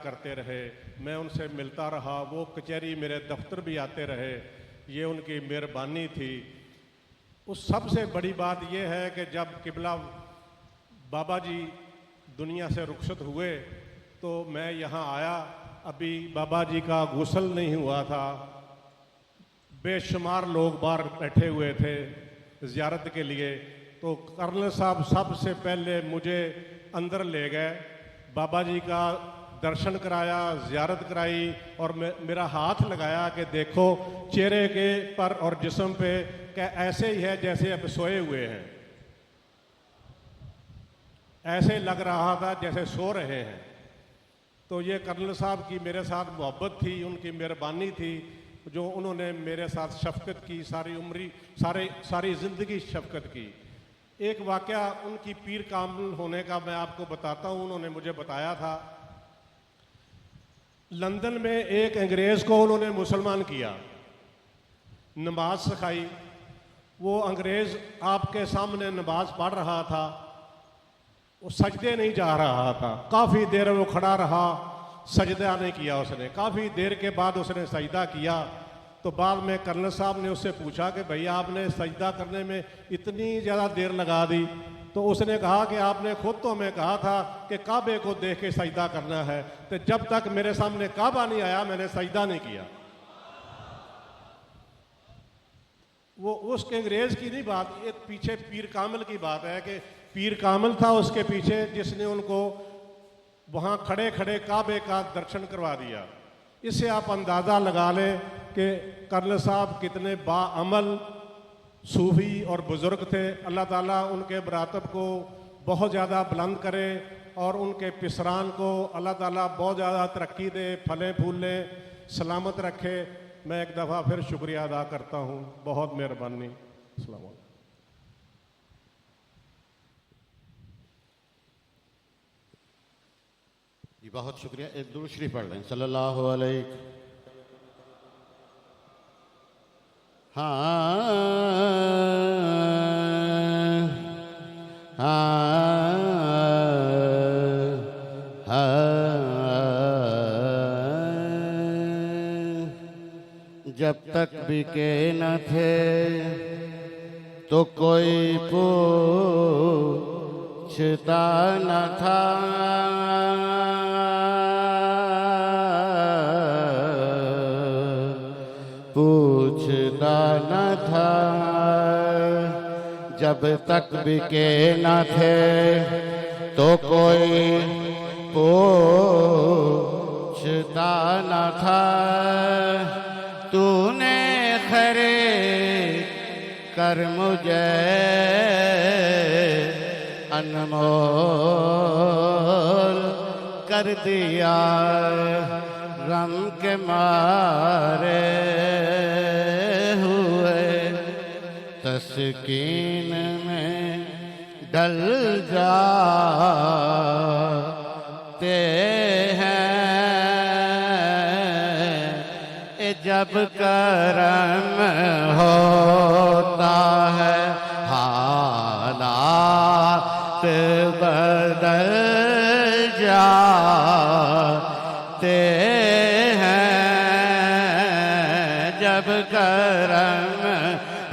करते रहे, मैं उनसे मिलता रहा, वो कचहरी मेरे दफ्तर भी आते रहे, ये उनकी मेहरबानी थी। उस सबसे बड़ी बात ये है कि जब किबला बाबा जी दुनिया से रुखसत हुए तो मैं यहाँ आया, अभी बाबा जी का गुस्ल नहीं हुआ था, बेशुमार लोग बाहर बैठे हुए थे ज़ियारत के लिए। तो कर्नल साहब सबसे पहले मुझे अंदर ले गए, बाबा जी का दर्शन कराया, ज़ियारत कराई और मेरा हाथ लगाया कि देखो चेहरे के पर और जिस्म पे क्या ऐसे ही है जैसे अब सोए हुए हैं, ऐसे लग रहा था जैसे सो रहे हैं। तो ये कर्नल साहब की मेरे साथ मोहब्बत थी, उनकी मेहरबानी थी, जो उन्होंने मेरे साथ शफ़क़त की, सारी उम्री सारी ज़िंदगी शफ़क़त की। एक वाक़या उनकी पीर कामिल होने का मैं आपको बताता हूँ। उन्होंने मुझे बताया था, लंदन में एक अंग्रेज़ को उन्होंने मुसलमान किया, नमाज सिखाई। वो अंग्रेज़ आपके सामने नमाज पढ़ रहा था, वो सजदे नहीं जा रहा था, काफ़ी देर वो खड़ा रहा, सजदा नहीं किया उसने। काफ़ी देर के बाद उसने सजदा किया तो बाद में कर्नल साहब ने उससे पूछा कि भैया आपने सजदा करने में इतनी ज़्यादा देर लगा दी। तो उसने कहा कि आपने खुद तो हमें कहा था कि काबे को देख के सजदा करना है, तो जब तक मेरे सामने काबा नहीं आया मैंने सजदा नहीं किया। वो उसके अंग्रेज़ की नहीं बात, ये पीछे पीर कामिल की बात है कि पीर कामिल था उसके पीछे जिसने उनको वहाँ खड़े खड़े काबे का दर्शन करवा दिया। इससे आप अंदाज़ा लगा लें कि कर्नल साहब कितने बाअमल सूफ़ी और बुज़ुर्ग थे। अल्लाह ताला उनके मरातब को बहुत ज़्यादा बुलंद करे और उनके पिसरान को अल्लाह ताला बहुत ज़्यादा तरक्की दे, फलें फूलें, सलामत रखे। मैं एक दफ़ा फिर शुक्रिया अदा करता हूँ, बहुत मेहरबानी। अस्सलाम वालेकुम। जी बहुत शुक्रिया। एक दुरूद शरीफ पढ़ लें, सल्लल्लाहु अलैहि। जब तक बिके न थे तो कोई पूछता न था, पूछता न था। जब तक बिके न थे तो कोई पूछता न था। तूने खरीद कर मुझे अनमोल कर दिया, गम के मारे हुए तस्कीन में डल जाते हैं। जब करम होता है हालात बदल जाते हैं। जब करम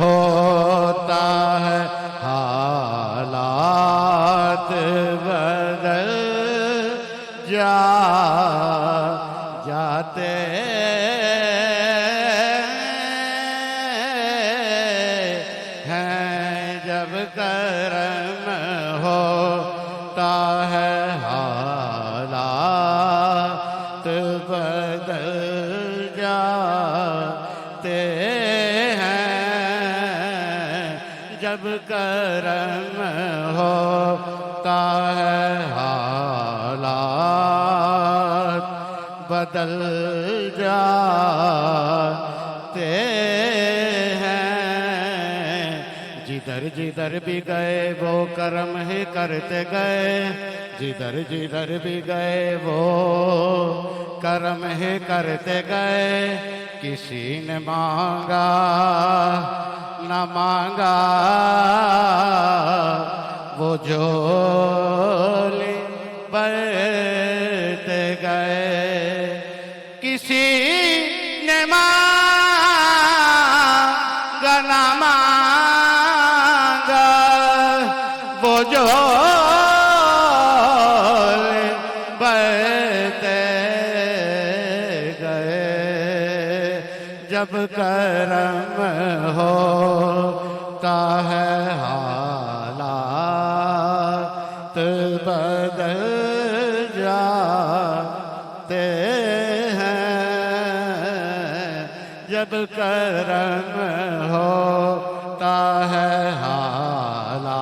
होता है हालात बदल जाते जब करम होता है हालात बदल जाते हैं। जब करम होता है हालात बदल जाते हैं। जिधर जिधर भी गए वो कर्म ही करते गए, जिधर जिधर भी गए वो कर्म ही करते गए। किसी ने मांगा न मांगा वो झोली भरते गए। किसी ने मांगा ना मांगा वो जो बढ़ते गए जब करम होता है हालात बदल जाते जब करम होता है हालात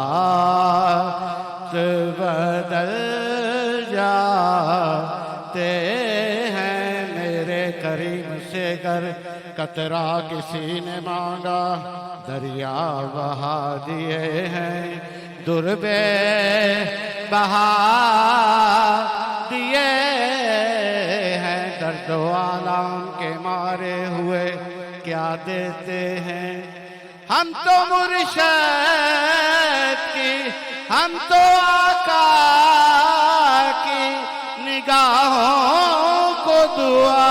बदल जाते हैं। मेरे करीम से गर कतरा किसी ने मांगा दरिया बहा दिए हैं, दुर्बे बहा दिए हैं। दर्द आलम के मारे हुए क्या देते हैं। हम तो मुर्शद की, हम तो आका की निगाहों को दुआ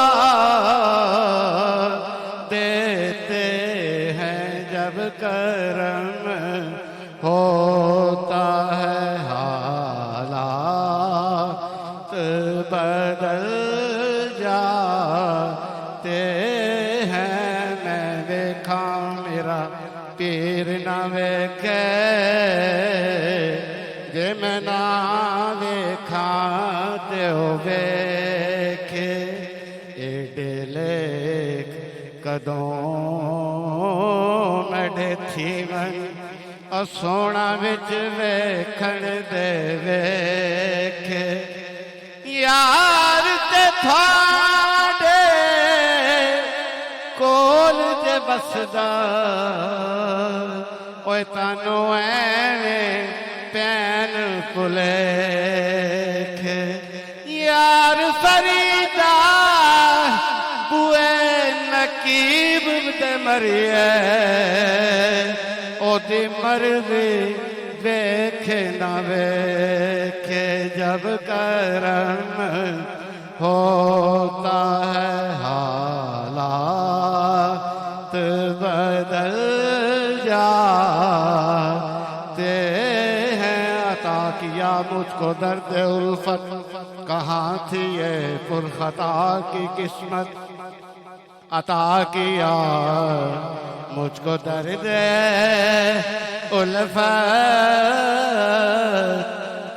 देते हैं जब करम होता है हालात बदल जाते हैं। मैं देखा मेरा पीर न वेखे जे मैं ना देखा त्यो वेखे एडे लेख कदों मढ़े थी वन और सोना विच वेखण दे वेखे यार ते थाडे कोल जे बसदा ओए तानो ऐवें पैन पुलेखे यार फरीदा बुए नकीब ते मरिए ओदी मर्जी वेखे ना वेखे जब करम होता है हालात बदल जाते हैं। अता किया मुझको दर्द उल्फत कहाँ थी ये पुरखता की किस्मत। अता किया मुझको दर्द उल्फत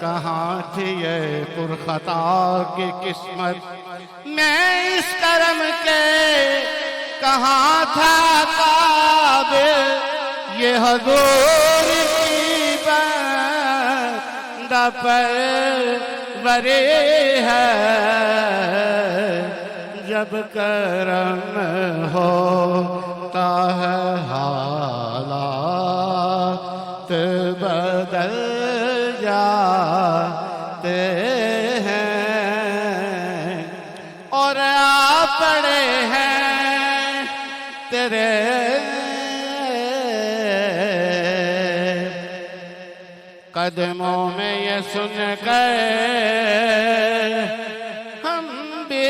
कहाँ थी ये पुरखता की किस्मत। मैं इस करम के कहाँ था काबिल ये हुजूर की बंदा परवरी है जब करम होता है हालात बदल जाते हैं। और आ पड़े हैं तेरे कदमों में ये सुन कर हम भी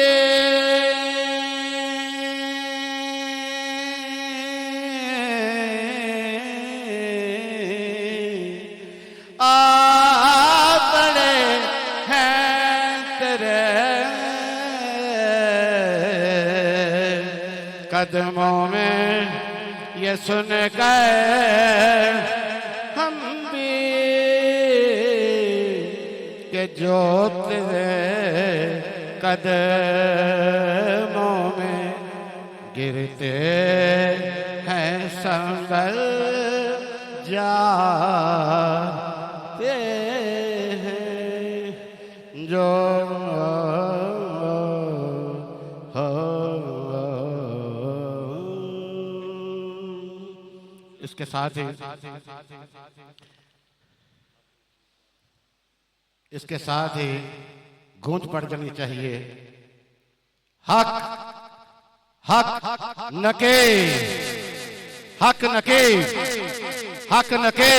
कदमों में ये सुन कर हम भी के जो तेरे कदमों में गिरते हैं संभल जाते हैं जो इसके साथ ही गूंज पड़ जानी चाहिए हक हक नके हक नके हक नके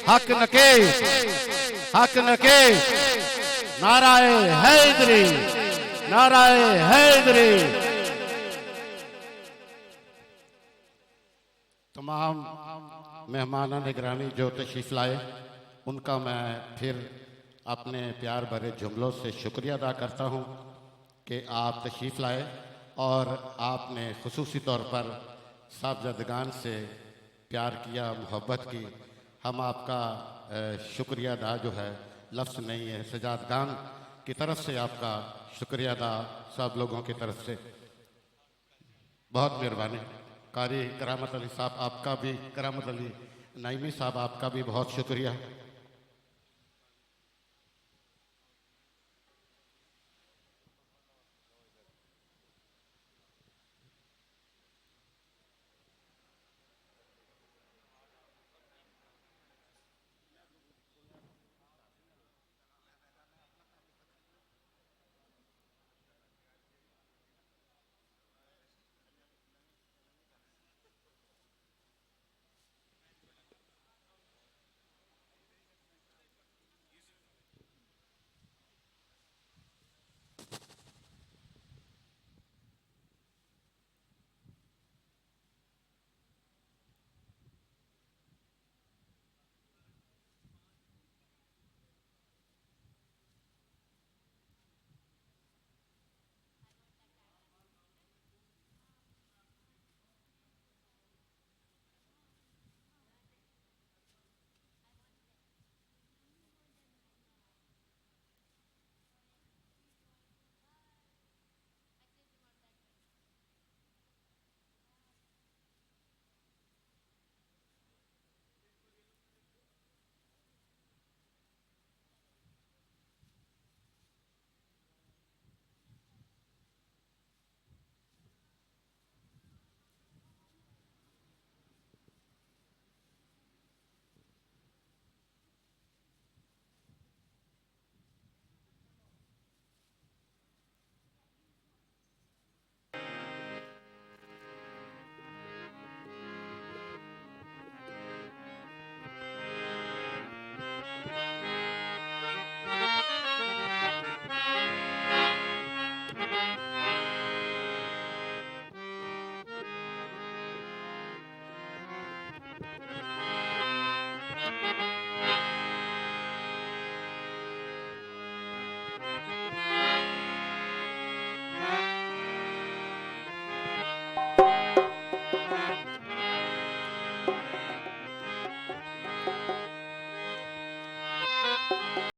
हक नके हक नके नाराए हैदरी नाराए हैदरी। तमाम मेहमान निगरानी जो तशरीफ लाए उनका मैं फिर अपने प्यार भरे जुमलों से शुक्रिया अदा करता हूँ कि आप तशरीफ लाए और आपने खुसूसी तौर पर साहबजादगान से प्यार किया, मोहब्बत की। हम आपका शुक्रिया अदा जो है लफ्ज़ नहीं है, सजादगान की तरफ से आपका शुक्रिया अदा, सब लोगों की तरफ से बहुत मेहरबानी। कारी करामत अली साहब आपका भी, करामत अली नाइमी साहब आपका भी बहुत शुक्रिया।